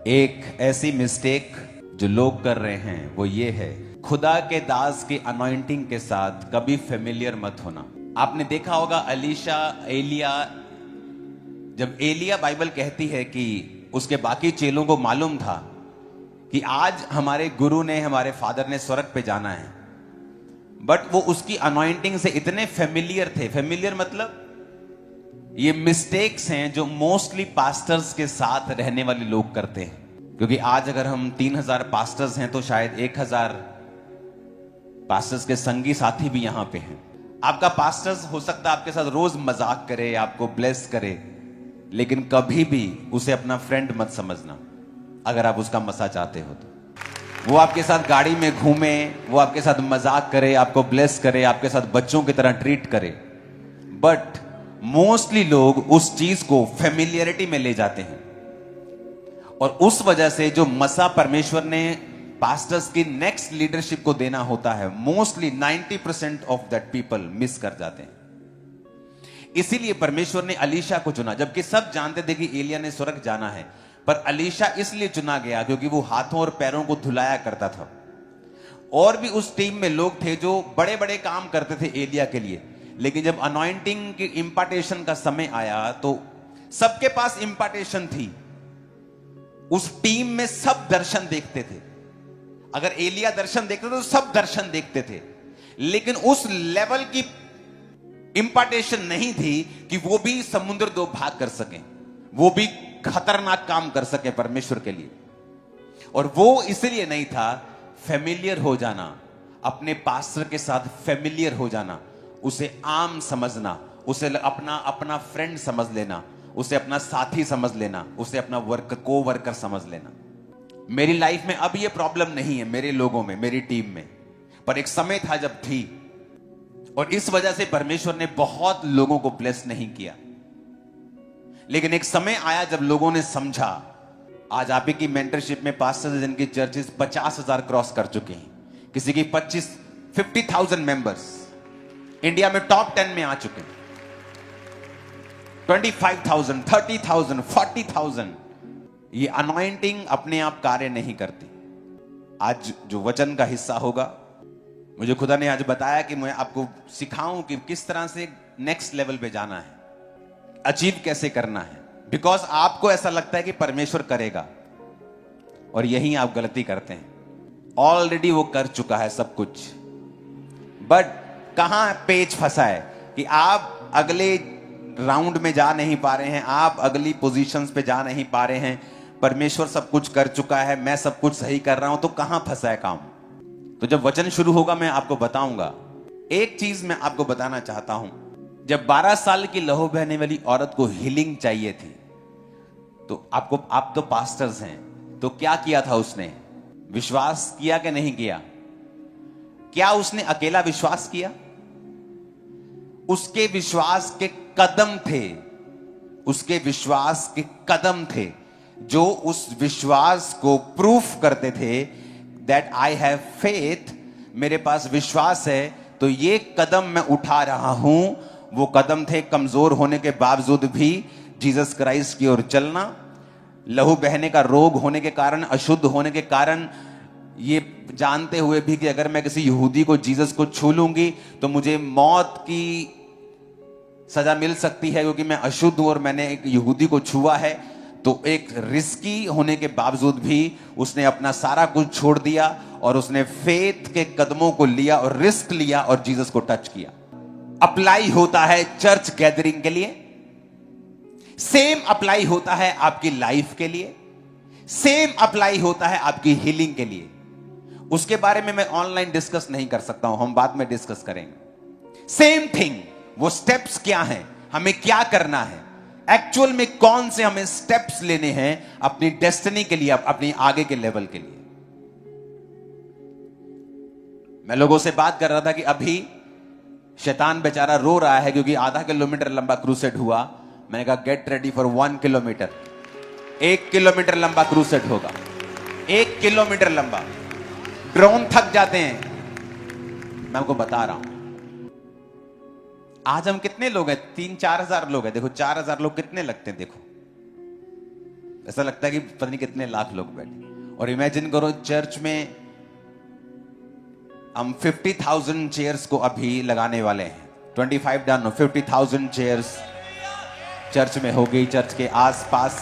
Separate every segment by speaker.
Speaker 1: एक ऐसी मिस्टेक जो लोग कर रहे हैं वो ये है, खुदा के दास की अनॉइंटिंग के साथ कभी फेमिलियर मत होना। आपने देखा होगा एलिया, जब एलिया बाइबल कहती है कि उसके बाकी चेलों को मालूम था कि आज हमारे गुरु ने, हमारे फादर ने स्वर्ग पे जाना है, बट वो उसकी अनॉइंटिंग से इतने फेमिलियर थे। फेमिलियर मतलब ये मिस्टेक्स हैं जो मोस्टली पास्टर्स के साथ रहने वाले लोग करते हैं। क्योंकि आज अगर हम 3000 पास्टर्स हैं तो शायद 1000 पास्टर्स के संगी साथी भी यहां पे हैं। आपका पास्टर्स हो सकता है आपके साथ रोज मजाक करे, आपको ब्लेस करे, लेकिन कभी भी उसे अपना फ्रेंड मत समझना। अगर आप उसका मसा चाहते हो तो वो आपके साथ गाड़ी में घूमे, वो आपके साथ मजाक करे, आपको ब्लेस करे, आपके साथ बच्चों की तरह ट्रीट करे, बट मोस्टली लोग उस चीज को फेमिलियरिटी में ले जाते हैं। और उस वजह से जो मसा परमेश्वर ने पास्टर्स की नेक्स्ट लीडरशिप को देना होता है, mostly 90% of that people miss कर जाते हैं। इसीलिए परमेश्वर ने अलीशा को चुना, जबकि सब जानते थे कि एलिया ने स्वर्ग जाना है, पर अलीशा इसलिए चुना गया क्योंकि वो हाथों और पैरों को धुलाया करता था। और भी उस टीम में लोग थे जो बड़े बड़े काम करते थे एलिया के लिए, लेकिन जब अनॉइंटिंग की इंपार्टेशन का समय आया तो सबके पास इंपार्टेशन थी। उस टीम में सब दर्शन देखते थे। अगर एलिया दर्शन देखते थे तो सब दर्शन देखते थे, लेकिन उस लेवल की इंपार्टेशन नहीं थी कि वो भी समुद्र दो भाग कर सकें, वो भी खतरनाक काम कर सके परमेश्वर के लिए। और वो इसलिए नहीं था। फेमिलियर हो जाना, अपने पास्टर के साथ फेमिलियर हो जाना, उसे आम समझना, उसे अपना फ्रेंड समझ लेना, उसे अपना साथी समझ लेना, उसे अपना को वर्कर समझ लेना। मेरी लाइफ में अब ये प्रॉब्लम नहीं है, मेरे लोगों में, मेरी टीम में, पर एक समय था जब थी। और इस वजह से परमेश्वर ने बहुत लोगों को ब्लेस नहीं किया। लेकिन एक समय आया जब लोगों ने समझा। आज आप ही की मेंटरशिप में पास्टर्स जिनकी चर्चेस 50,000 क्रॉस कर चुके हैं, किसी की 50,000 मेंबर्स इंडिया में टॉप 10 में आ चुके हैं। 25,000, 30,000, 40,000। ये अनॉइंटिंग अपने आप कार्य नहीं करती। आज जो वचन का हिस्सा होगा, मुझे खुदा ने आज बताया कि मैं आपको सिखाऊं कि किस तरह से नेक्स्ट लेवल पे जाना है, अचीव कैसे करना है। बिकॉज आपको ऐसा लगता है कि परमेश्वर करेगा, और यही आप गलती करते हैं। ऑलरेडी वो कर चुका है सब कुछ, बट कहां पेच फंसा है कि आप अगले राउंड में जा नहीं पा रहे हैं, आप अगली पोजीशंस पे जा नहीं पा रहे हैं। परमेश्वर सब कुछ कर चुका है, मैं सब कुछ सही कर रहा हूं, तो कहां फंसा है काम। तो जब वचन शुरू होगा मैं आपको बताऊंगा। एक चीज मैं आपको बताना चाहता हूं। जब 12 साल की लहू बहने वाली औरत को हीलिंग चाहिए थी, तो आप तो पास्टर्स हैं, तो क्या किया था उसने? विश्वास किया कि नहीं किया? क्या उसने अकेला विश्वास किया? उसके विश्वास के कदम थे, उसके विश्वास के कदम थे जो उस विश्वास को प्रूफ करते थे दैट आई हैव फेथ, मेरे पास विश्वास है तो ये कदम मैं उठा रहा हूं। वो कदम थे कमजोर होने के बावजूद भी जीसस क्राइस्ट की ओर चलना, लहू बहने का रोग होने के कारण, अशुद्ध होने के कारण, ये जानते हुए भी कि अगर मैं किसी यहूदी को, जीसस को छू लूंगी तो मुझे मौत की सजा मिल सकती है क्योंकि मैं अशुद्ध हूं और मैंने एक यहूदी को छुआ है। तो एक रिस्की होने के बावजूद भी उसने अपना सारा कुछ छोड़ दिया और उसने फेथ के कदमों को लिया और रिस्क लिया और जीसस को टच किया। अप्लाई होता है चर्च गैदरिंग के लिए, सेम अप्लाई होता है आपकी लाइफ के लिए, सेम अप्लाई होता है आपकी हीलिंग के लिए। उसके बारे में मैं ऑनलाइन डिस्कस नहीं कर सकता हूं, हम बाद में डिस्कस करेंगे। सेम थिंग, वो स्टेप्स क्या हैं, हमें क्या करना है, एक्चुअल में कौन से हमें स्टेप्स लेने हैं अपनी डेस्टिनी के लिए, अपनी आगे के लेवल के लिए। मैं लोगों से बात कर रहा था कि अभी शैतान बेचारा रो रहा है क्योंकि आधा किलोमीटर लंबा क्रूसेड हुआ। मैंने कहा get ready for 1 kilometre. 1 kilometre लंबा क्रूसेड होगा, 1 किलोमीटर लंबा। ड्रोन थक जाते हैं, मैं आपको बता रहा हूं। आज हम कितने लोग हैं? 3-4 हजार लोग हैं। देखो 4 हजार लोग कितने लगते हैं, देखो ऐसा लगता है कि पता नहीं कितने लाख लोग बैठे। और इमेजिन करो चर्च में हम 50,000 चेयर्स को अभी लगाने वाले हैं। 25 डन, 50,000 चेयर्स चर्च में होगी, चर्च के आसपास।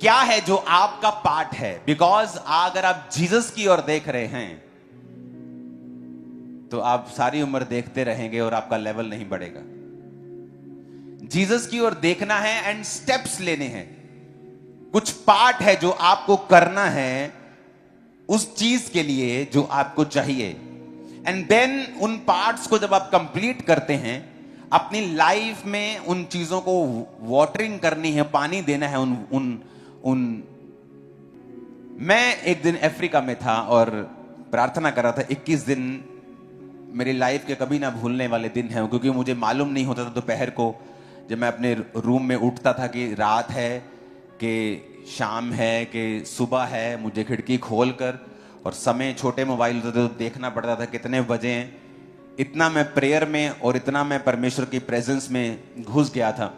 Speaker 1: क्या है जो आपका पार्ट है? बिकॉज अगर आप जीसस की ओर देख रहे हैं तो आप सारी उम्र देखते रहेंगे और आपका लेवल नहीं बढ़ेगा। जीसस की ओर देखना है एंड स्टेप्स लेने हैं। कुछ पार्ट है जो आपको करना है उस चीज के लिए जो आपको चाहिए। एंड देन उन पार्ट्स को जब आप कंप्लीट करते हैं, अपनी लाइफ में उन चीजों को वाटरिंग करनी है, पानी देना है उन मैं एक दिन अफ्रीका में था और प्रार्थना कर रहा था। 21 दिन मेरी लाइफ के कभी ना भूलने वाले दिन हैं, क्योंकि मुझे मालूम नहीं होता था दोपहर को जब मैं अपने रूम में उठता था कि रात है कि शाम है कि सुबह है। मुझे खिड़की खोलकर, और समय छोटे मोबाइल होते थे तो देखना पड़ता था कितने बजे हैं। इतना मैं प्रेयर में और इतना मैं परमेश्वर की प्रेजेंस में घुस गया था।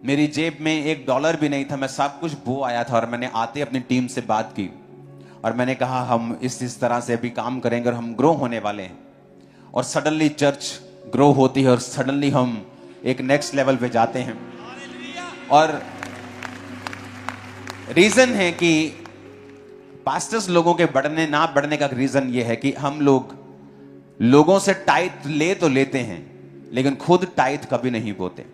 Speaker 1: मेरी जेब में $1 भी नहीं था। मैं सब कुछ बो आया था और मैंने आते अपनी टीम से बात की और मैंने कहा हम इस तरह से अभी काम करेंगे और हम ग्रो होने वाले हैं। और सडनली चर्च ग्रो होती है और सडनली हम एक नेक्स्ट लेवल पे जाते हैं। और रीजन है कि पास्टर्स लोगों के बढ़ने ना बढ़ने का रीजन यह है कि हम लोगों से टाइट ले तो लेते हैं लेकिन खुद टाइट कभी नहीं बोते।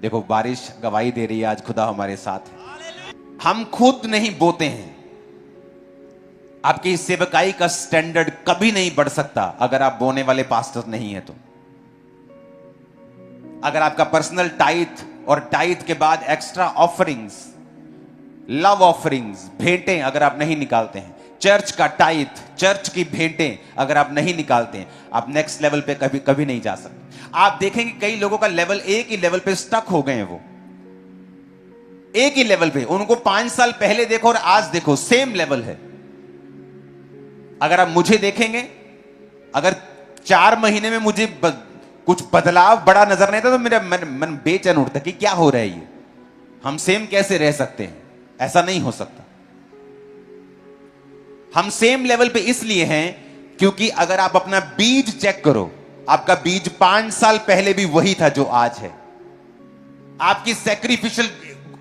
Speaker 1: देखो बारिश गवाही दे रही है, आज खुदा हमारे साथ है। हम खुद नहीं बोते हैं। आपकी सेवकाई का स्टैंडर्ड कभी नहीं बढ़ सकता अगर आप बोने वाले पास्टर नहीं है तो। अगर आपका पर्सनल टाइथ और टाइथ के बाद एक्स्ट्रा ऑफरिंग्स, लव ऑफरिंग्स, भेंटें अगर आप नहीं निकालते हैं, चर्च का टाइथ, चर्च की भेंटें अगर आप नहीं निकालते हैं, आप नेक्स्ट लेवल पे कभी कभी नहीं जा सकते। आप देखेंगे कई लोगों का लेवल एक ही लेवल पे स्टक हो गए हैं। वो एक ही लेवल पे, उनको 5 साल पहले देखो और आज देखो सेम लेवल है। अगर आप मुझे देखेंगे, अगर 4 महीने में मुझे कुछ बदलाव बड़ा नजर नहीं आता तो मेरा मन बेचैन उठता कि क्या हो रहा है ये, हम सेम कैसे रह सकते हैं? ऐसा नहीं हो सकता। हम सेम लेवल पे इसलिए हैं क्योंकि अगर आप अपना बीज चेक करो, आपका बीज 5 साल पहले भी वही था जो आज है। आपकी सैक्रिफिशियल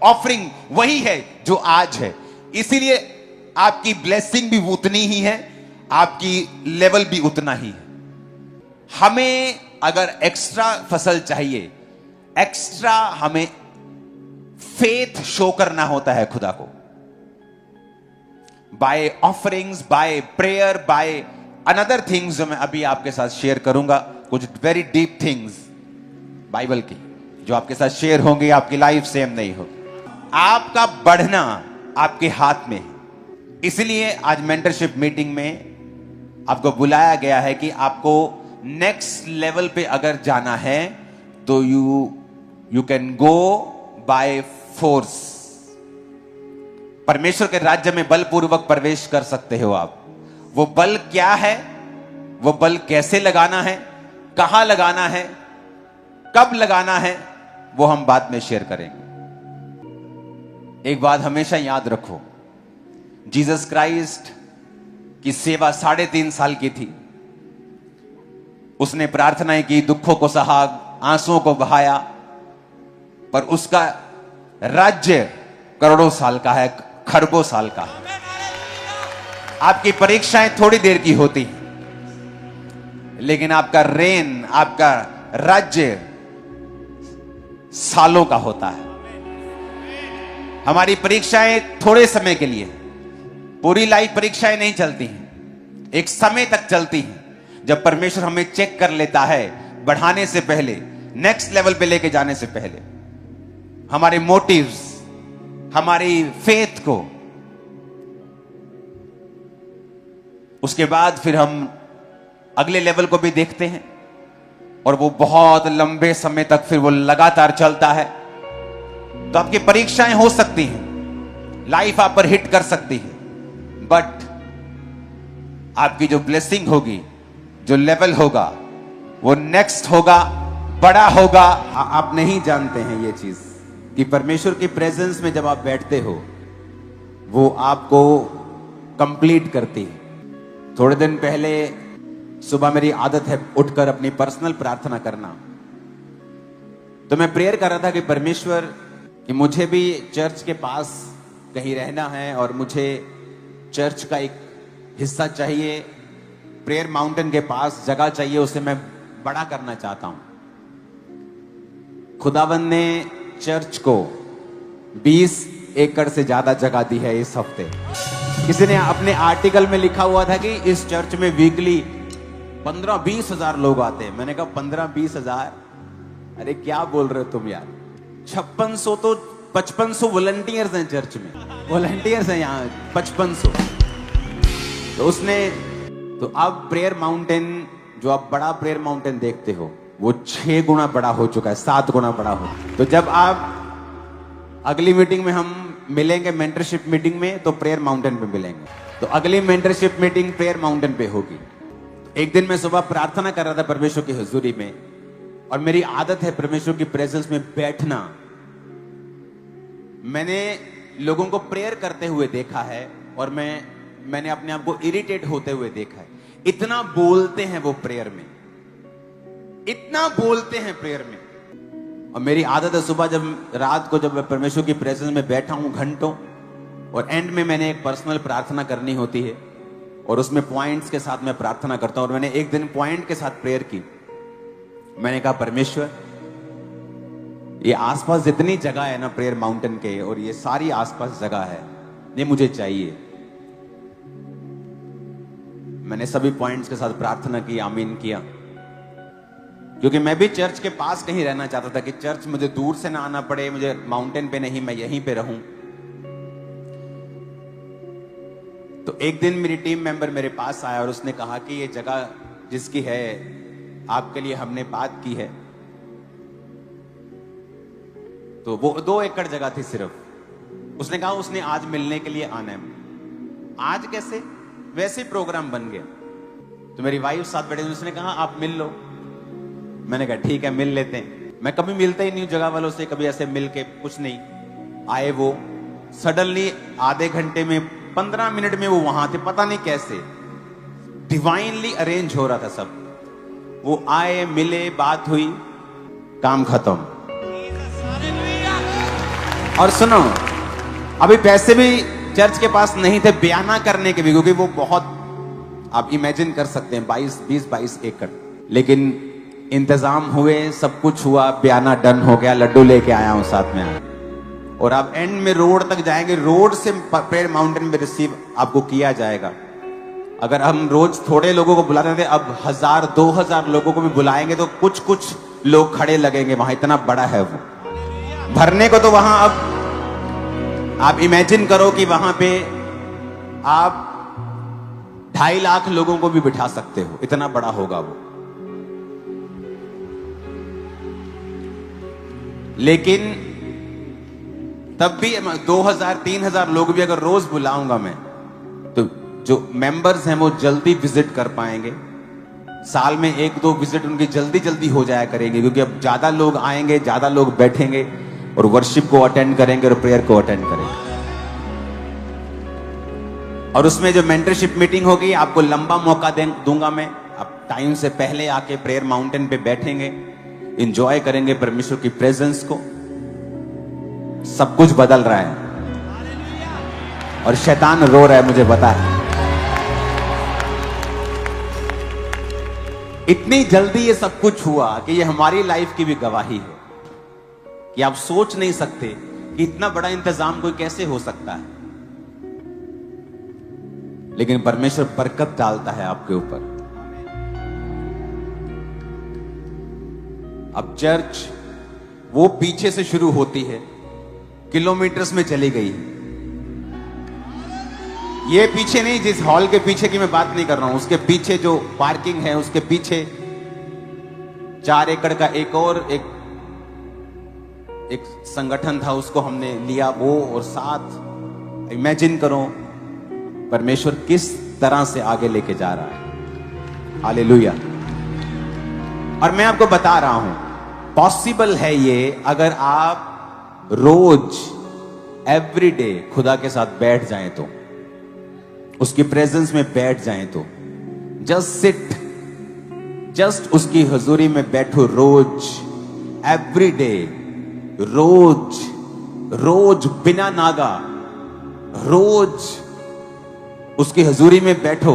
Speaker 1: ऑफरिंग वही है जो आज है। इसीलिए आपकी ब्लेसिंग भी उतनी ही है, आपकी लेवल भी उतना ही है। हमें अगर एक्स्ट्रा फसल चाहिए, एक्स्ट्रा हमें फेथ शो करना होता है खुदा को, by offerings, by prayer, by another things जो मैं अभी आपके साथ शेयर करूंगा। कुछ वेरी डीप थिंग्स बाइबल की जो आपके साथ शेयर होंगी। आपकी लाइफ सेम नहीं होगी। आपका बढ़ना आपके हाथ में है। इसलिए आज मेंटरशिप मीटिंग में आपको बुलाया गया है कि आपको नेक्स्ट लेवल पे अगर जाना है तो you can go by force. परमेश्वर के राज्य में बलपूर्वक प्रवेश कर सकते हो आप। वो बल क्या है, वो बल कैसे लगाना है, कहां लगाना है, कब लगाना है, वो हम बाद में शेयर करेंगे। एक बात हमेशा याद रखो, जीसस क्राइस्ट की सेवा 3.5 साल की थी। उसने प्रार्थनाएं की, दुखों को सहा, आंसुओं को बहाया, पर उसका राज्य करोड़ों साल का है, खरबों साल का है। आपकी परीक्षाएं थोड़ी देर की होती हैं, लेकिन आपका रेन, आपका राज्य सालों का होता है। हमारी परीक्षाएं थोड़े समय के लिए, पूरी लाइफ परीक्षाएं नहीं चलती हैं, एक समय तक चलती हैं। जब परमेश्वर हमें चेक कर लेता है बढ़ाने से पहले, नेक्स्ट लेवल पे लेके जाने से पहले, हमारे मोटिव्स, हमारी फेथ को, उसके बाद फिर हम अगले लेवल को भी देखते हैं और वो बहुत लंबे समय तक फिर वो लगातार चलता है। तो आपकी परीक्षाएं हो सकती हैं, लाइफ आप पर हिट कर सकती है, बट आपकी जो ब्लेसिंग होगी, जो लेवल होगा, वो नेक्स्ट होगा, बड़ा होगा। आप नहीं जानते हैं ये चीज। कि परमेश्वर की प्रेजेंस में जब आप बैठते हो वो आपको कंप्लीट करती है। थोड़े दिन पहले सुबह मेरी आदत है उठकर अपनी पर्सनल प्रार्थना करना, तो मैं प्रेयर कर रहा था कि परमेश्वर कि मुझे भी चर्च के पास कहीं रहना है और मुझे चर्च का एक हिस्सा चाहिए, प्रेयर माउंटेन के पास जगह चाहिए, उसे मैं बड़ा करना चाहता हूं। खुदावंद ने चर्च को 20 एकड़ से ज्यादा जगह दी है इस हफ्ते। किसी ने अपने आर्टिकल में लिखा हुआ था कि इस चर्च में वीकली 15-20 हजार लोग आते हैं। मैंने कहा 15-20 हजार, अरे क्या बोल रहे हो तुम यार। 5600 तो 5500 वॉलंटियर्स हैं चर्च में, वॉलंटियर्स हैं यहाँ 5500। तो उसने तो अब प्रेयर माउंटेन जो आप बड़ा प्रेयर माउंटेन देखते हो वो 6 गुना बड़ा हो चुका है, 7 गुना बड़ा हो। तो जब आप अगली मीटिंग में हम मिलेंगे मेंटरशिप मीटिंग में, तो प्रेयर माउंटेन पे मिलेंगे। तो अगली मेंटरशिप मीटिंग प्रेयर माउंटेन पे होगी। एक दिन मैं सुबह प्रार्थना कर रहा था परमेश्वर की हुजूरी में, और मेरी आदत है परमेश्वर की प्रेजेंस में बैठना। मैंने लोगों को प्रेयर करते हुए देखा है और मैंने अपने आप को इरिटेट होते हुए देखा है। इतना बोलते हैं वो प्रेयर में, इतना बोलते हैं प्रेयर में। और मेरी आदत है सुबह जब रात को जब मैं परमेश्वर की प्रेजेंस में बैठा हूं घंटों, और एंड में मैंने एक पर्सनल प्रार्थना करनी होती है और उसमें पॉइंट्स के साथ मैं प्रार्थना करता हूं। और मैंने एक दिन पॉइंट के साथ प्रेयर की। मैंने कहा परमेश्वर ये आसपास जितनी जगह है ना प्रेयर माउंटेन के, और ये सारी आसपास जगह है, ये मुझे चाहिए। मैंने सभी पॉइंट्स के साथ प्रार्थना की, आमीन किया, क्योंकि मैं भी चर्च के पास कहीं रहना चाहता था कि चर्च मुझे दूर से ना आना पड़े, मुझे माउंटेन पे नहीं, मैं यहीं पे रहूं। तो एक दिन मेरी टीम मेंबर मेरे पास आया और उसने कहा कि ये जगह जिसकी है आपके लिए हमने बात की है। तो वो 2 एकड़ जगह थी सिर्फ। उसने कहा उसने आज मिलने के लिए आना है। आज कैसे? वैसे ही प्रोग्राम बन गया। तो मेरी वाइफ साथ बैठे, उसने कहा आप मिल लो। मैंने कहा ठीक है मिल लेते हैं। मैं कभी मिलता ही नहीं जगह वालों से, कभी ऐसे मिल के कुछ नहीं। आए वो सडनली आधे घंटे में 15 मिनट में वो वहां थे, पता नहीं कैसे डिवाइनली अरेंज हो रहा था सब। वो आए, मिले, बात हुई, काम खत्म। और सुनो, अभी पैसे भी चर्च के पास नहीं थे बयाना करने के भी, क्योंकि वो बहुत आप इमेजिन कर सकते हैं 20-22 एकड़। लेकिन इंतजाम हुए, सब कुछ हुआ, बयाना डन हो गया, लड्डू लेके आया हूं साथ में। और आप एंड में रोड तक जाएंगे, रोड से प्रेयर माउंटेन में रिसीव आपको किया जाएगा। अगर हम रोज थोड़े लोगों को बुलाते थे, अब 1000-2000 लोगों को भी बुलाएंगे तो कुछ कुछ लोग खड़े लगेंगे वहां, इतना बड़ा है वो। भरने को तो वहां अब आप इमेजिन करो कि वहां पे आप 2.5 लाख लोगों को भी बिठा सकते हो, इतना बड़ा होगा वो। लेकिन तब भी 2000-3000 लोग भी अगर रोज बुलाऊंगा मैं, तो जो मेंबर्स हैं वो जल्दी विजिट कर पाएंगे। साल में 1-2 विजिट उनकी जल्दी जल्दी हो जाया करेंगे, क्योंकि अब ज्यादा लोग आएंगे, ज्यादा लोग बैठेंगे और वर्शिप को अटेंड करेंगे और प्रेयर को अटेंड करेंगे। और उसमें जो मेंटरशिप मीटिंग होगी, आपको लंबा मौका दूंगा मैं। आप टाइम से पहले आके प्रेयर माउंटेन पे बैठेंगे, एंजॉय करेंगे परमेश्वर की प्रेजेंस को। सब कुछ बदल रहा है और शैतान रो रहा है, मुझे पता है। इतनी जल्दी ये सब कुछ हुआ कि ये हमारी लाइफ की भी गवाही है कि आप सोच नहीं सकते कि इतना बड़ा इंतजाम कोई कैसे हो सकता है। लेकिन परमेश्वर बरकत डालता है आपके ऊपर। अब चर्च वो पीछे से शुरू होती है, किलोमीटर्स में चली गई है। ये पीछे नहीं, जिस हॉल के पीछे की मैं बात नहीं कर रहा हूं, उसके पीछे जो पार्किंग है, उसके पीछे 4 एकड़ का एक संगठन था, उसको हमने लिया वो। और साथ इमेजिन करो परमेश्वर किस तरह से आगे लेके जा रहा है। हालेलुया। और मैं आपको बता रहा हूं पॉसिबल है ये, अगर आप रोज एवरी डे खुदा के साथ बैठ जाएं तो, उसकी प्रेजेंस में बैठ जाएं तो, जस्ट सिट, जस्ट उसकी हजूरी में बैठो रोज, एवरी डे, रोज रोज बिना नागा, रोज उसकी हजूरी में बैठो।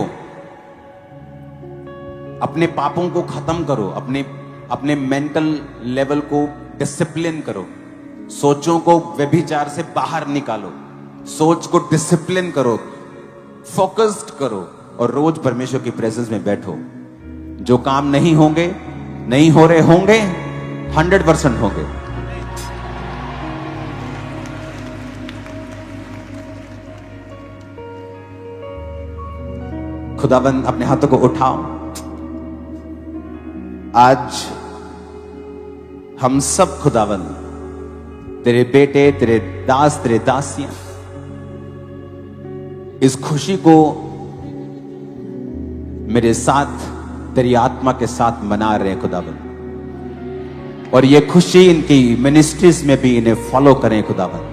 Speaker 1: अपने पापों को खत्म करो, अपने मेंटल लेवल को डिसिप्लिन करो, सोचों को व्यभिचार से बाहर निकालो, सोच को डिसिप्लिन करो, फोकस्ड करो और रोज परमेश्वर की प्रेजेंस में बैठो। जो काम नहीं होंगे, नहीं हो रहे होंगे, 100% होंगे। खुदाबंद अपने हाथों को उठाओ। आज हम सब खुदाबंद तेरे बेटे, तेरे दास, तेरे दासियां इस खुशी को मेरे साथ तेरी आत्मा के साथ मना रहे हैं खुदाबंद, और ये खुशी इनकी मिनिस्ट्रीज में भी इन्हें फॉलो करें खुदाबंद।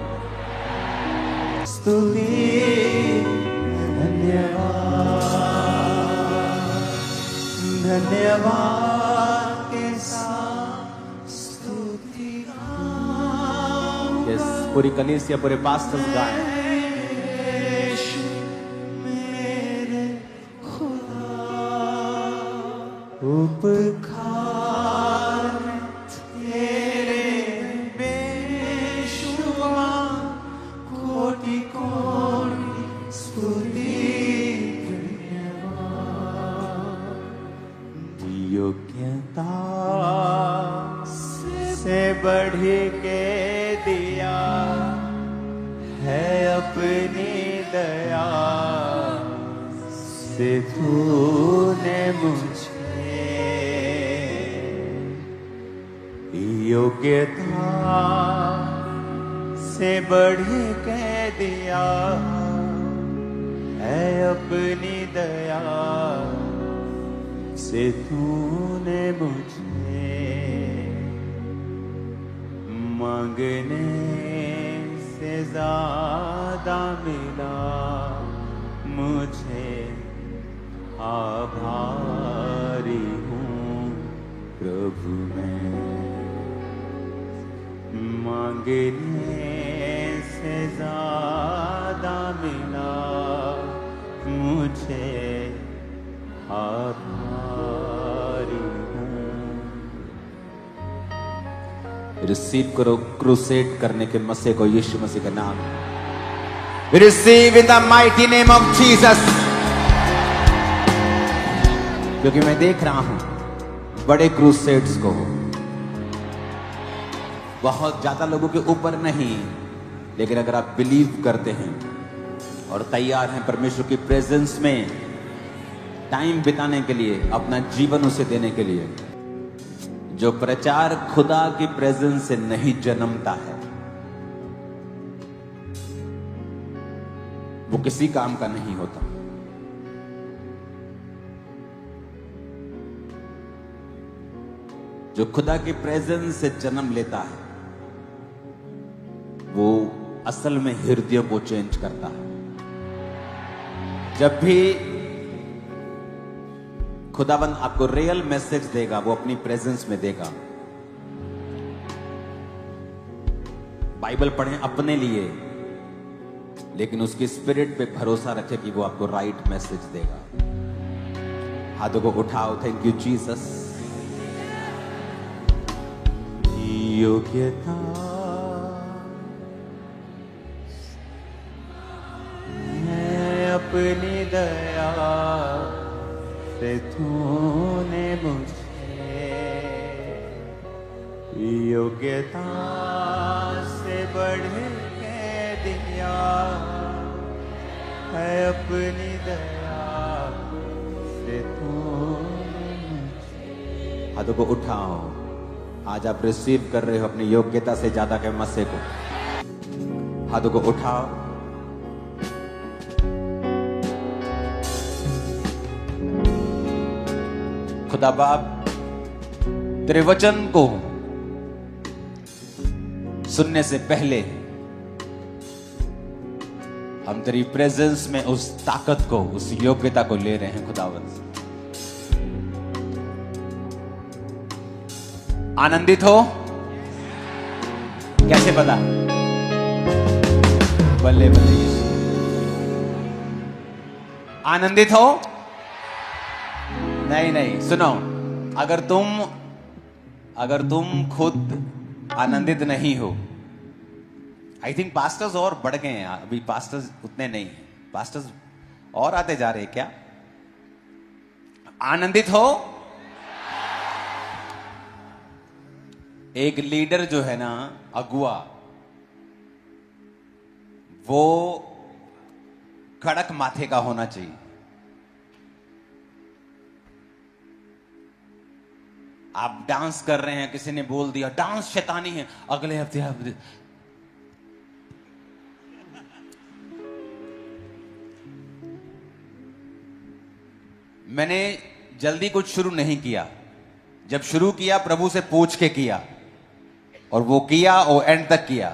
Speaker 1: धन्यवाद के साथ स्तुति गाऊं। यस, पूरी कलीसिया, पूरे पास्टर्स गाएं। मेरे खुदा उपकार तेरे बेशुमार, कोटि कोटि स्तुति योग्यता से बढ़ के दिया है अपनी दया से तूने मुझे, योग्यता से बढ़ के दिया है अपनी दया से तूने मुझे, मांगने से ज्यादा मिला मुझे, आभारी हूँ प्रभु मैं। मांगने से ज्यादा मिला मुझे, आभारी हूं। रिसीव करो क्रूसेड करने के मसीह को, यीशु मसीह का नाम। Receive in the mighty name of Jesus. क्योंकि मैं देख रहा हूं बड़े क्रूसेड्स को, बहुत ज्यादा लोगों के ऊपर नहीं, लेकिन अगर आप बिलीव करते हैं और तैयार हैं परमेश्वर की प्रेजेंस में टाइम बिताने के लिए, अपना जीवन उसे देने के लिए, जो प्रचार खुदा की प्रेजेंस से नहीं जन्मता है वो किसी काम का नहीं होता। जो खुदा की प्रेजेंस से जन्म लेता है वो असल में हृदय को चेंज करता है। जब भी खुदाबंद आपको रियल मैसेज देगा, वो अपनी प्रेजेंस में देगा। बाइबल पढ़ें अपने लिए, लेकिन उसकी स्पिरिट पे भरोसा रखें कि वो आपको राइट मैसेज देगा। हाथों को उठाओ। Thank you Jesus. योग्यता है अपनी दया से तूने मुझे, योग्यता से बढ़ के दिया है अपनी दया से तूने मुझे। हाथों को उठाओ। आज आप रिसीव कर रहे हो अपनी योग्यता से ज्यादा के मसीह को। हाथों को उठाओ। खुदा बाप तेरे वचन को सुनने से पहले हम तेरी प्रेजेंस में उस ताकत को, उस योग्यता को ले रहे हैं खुदावंद। आनंदित हो? कैसे पता? बल्ले बल्ले। आनंदित हो? नहीं नहीं, सुनो, अगर तुम खुद आनंदित नहीं हो, आई थिंक पास्टर्स और बढ़ गए हैं, अभी पास्टर्स उतने नहीं हैं, पास्टर्स और आते जा रहे हैं क्या? आनंदित हो? एक लीडर जो है ना, अगुआ, वो कड़क माथे का होना चाहिए। आप डांस कर रहे हैं, किसी ने बोल दिया डांस शैतानी है, अगले हफ्ते मैंने जल्दी कुछ शुरू नहीं किया। जब शुरू किया प्रभु से पूछ के किया, और वो किया और एंड तक किया।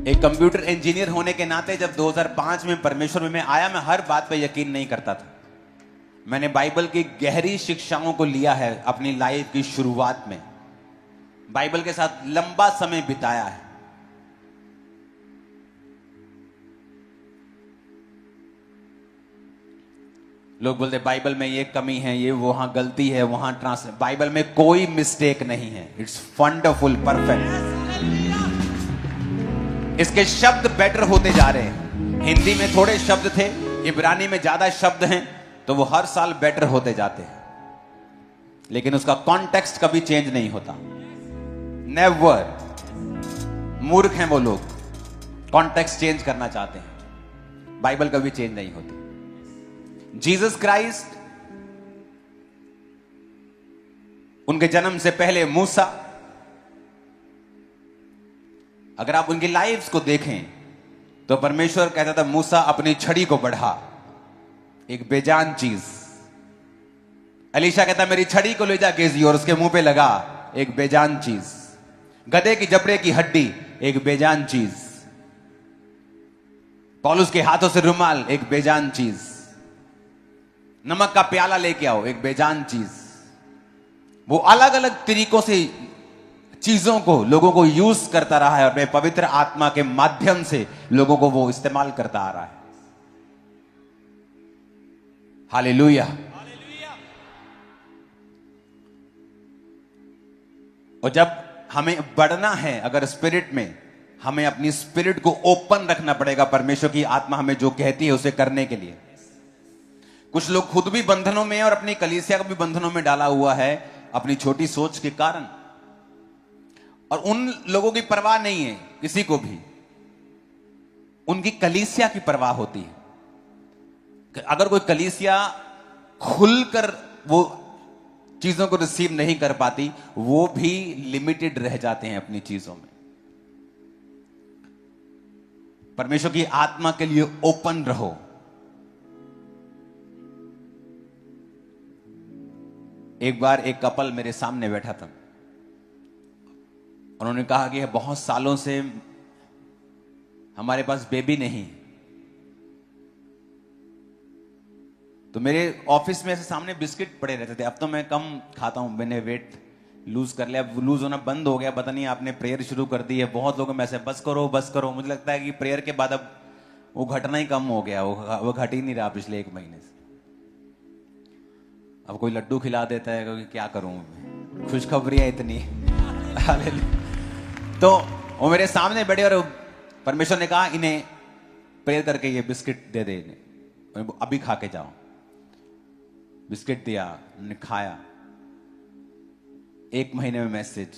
Speaker 1: एक कंप्यूटर इंजीनियर होने के नाते जब 2005 में परमेश्वर में मैं आया, मैं हर बात पे यकीन नहीं करता था। मैंने बाइबल की गहरी शिक्षाओं को लिया है अपनी लाइफ की शुरुआत में, बाइबल के साथ लंबा समय बिताया है। लोग बोलते बाइबल में ये कमी है, ये वहां गलती है, वहां बाइबल में कोई मिस्टेक नहीं है। It's wonderful, perfect. इसके शब्द बेटर होते जा रहे हैं। हिंदी में थोड़े शब्द थे, इब्रानी में ज्यादा शब्द हैं, तो वो हर साल बेटर होते जाते हैं, लेकिन उसका कॉन्टेक्स्ट कभी चेंज नहीं होता। नेवर। मूर्ख हैं वो लोग, कॉन्टेक्स्ट चेंज करना चाहते हैं। बाइबल कभी चेंज नहीं होती। जीसस क्राइस्ट, उनके जन्म से पहले मूसा, अगर आप उनकी लाइफ्स को देखें तो परमेश्वर कहता था मूसा अपनी छड़ी को बढ़ा, एक बेजान चीज। एलीशा कहता मेरी छड़ी को ले जा गेजी और उसके मुंह पे लगा, एक बेजान चीज। गधे की जबड़े की हड्डी, एक बेजान चीज। पौलुस के हाथों से रुमाल, एक बेजान चीज। नमक का प्याला लेके आओ, एक बेजान चीज। वो अलग अलग तरीकों से चीजों को, लोगों को यूज करता रहा है और अपने पवित्र आत्मा के माध्यम से लोगों को वो इस्तेमाल करता आ रहा है। हालेलुया। और जब हमें बढ़ना है, अगर स्पिरिट में, हमें अपनी स्पिरिट को ओपन रखना पड़ेगा परमेश्वर की आत्मा हमें जो कहती है उसे करने के लिए। कुछ लोग खुद भी बंधनों में और अपनी कलीसिया को भी बंधनों में डाला हुआ है अपनी छोटी सोच के कारण, और उन लोगों की परवाह नहीं है किसी को भी, उनकी कलीसिया की परवाह होती है। अगर कोई कलीसिया खुलकर वो चीजों को रिसीव नहीं कर पाती, वो भी लिमिटेड रह जाते हैं अपनी चीजों में। परमेश्वर की आत्मा के लिए ओपन रहो। एक बार एक कपल मेरे सामने बैठा था, उन्होंने कहा कि बहुत सालों से हमारे पास बेबी नहीं। तो मेरे ऑफिस में ऐसे सामने बिस्किट पड़े रहते थे। अब तो मैं कम खाता हूं, मैंने वेट लूज कर लिया, लूज होना बंद हो गया। पता नहीं आपने प्रेयर शुरू कर दी है, बहुत लोगों में ऐसे बस करो बस करो। मुझे लगता है कि प्रेयर के बाद अब वो घटना ही कम हो गया, वो घट ही नहीं रहा पिछले 1 महीने से। अब कोई लड्डू खिला देता है, क्योंकि क्या करूं, खुशखबरियां इतनी। तो वो मेरे सामने बैठे और परमेश्वर ने कहा इन्हें प्रेयर करके ये बिस्किट दे दे, इन्हें अभी खा के जाओ। बिस्किट दिया, उन्होंने खाया। 1 महीने में मैसेज,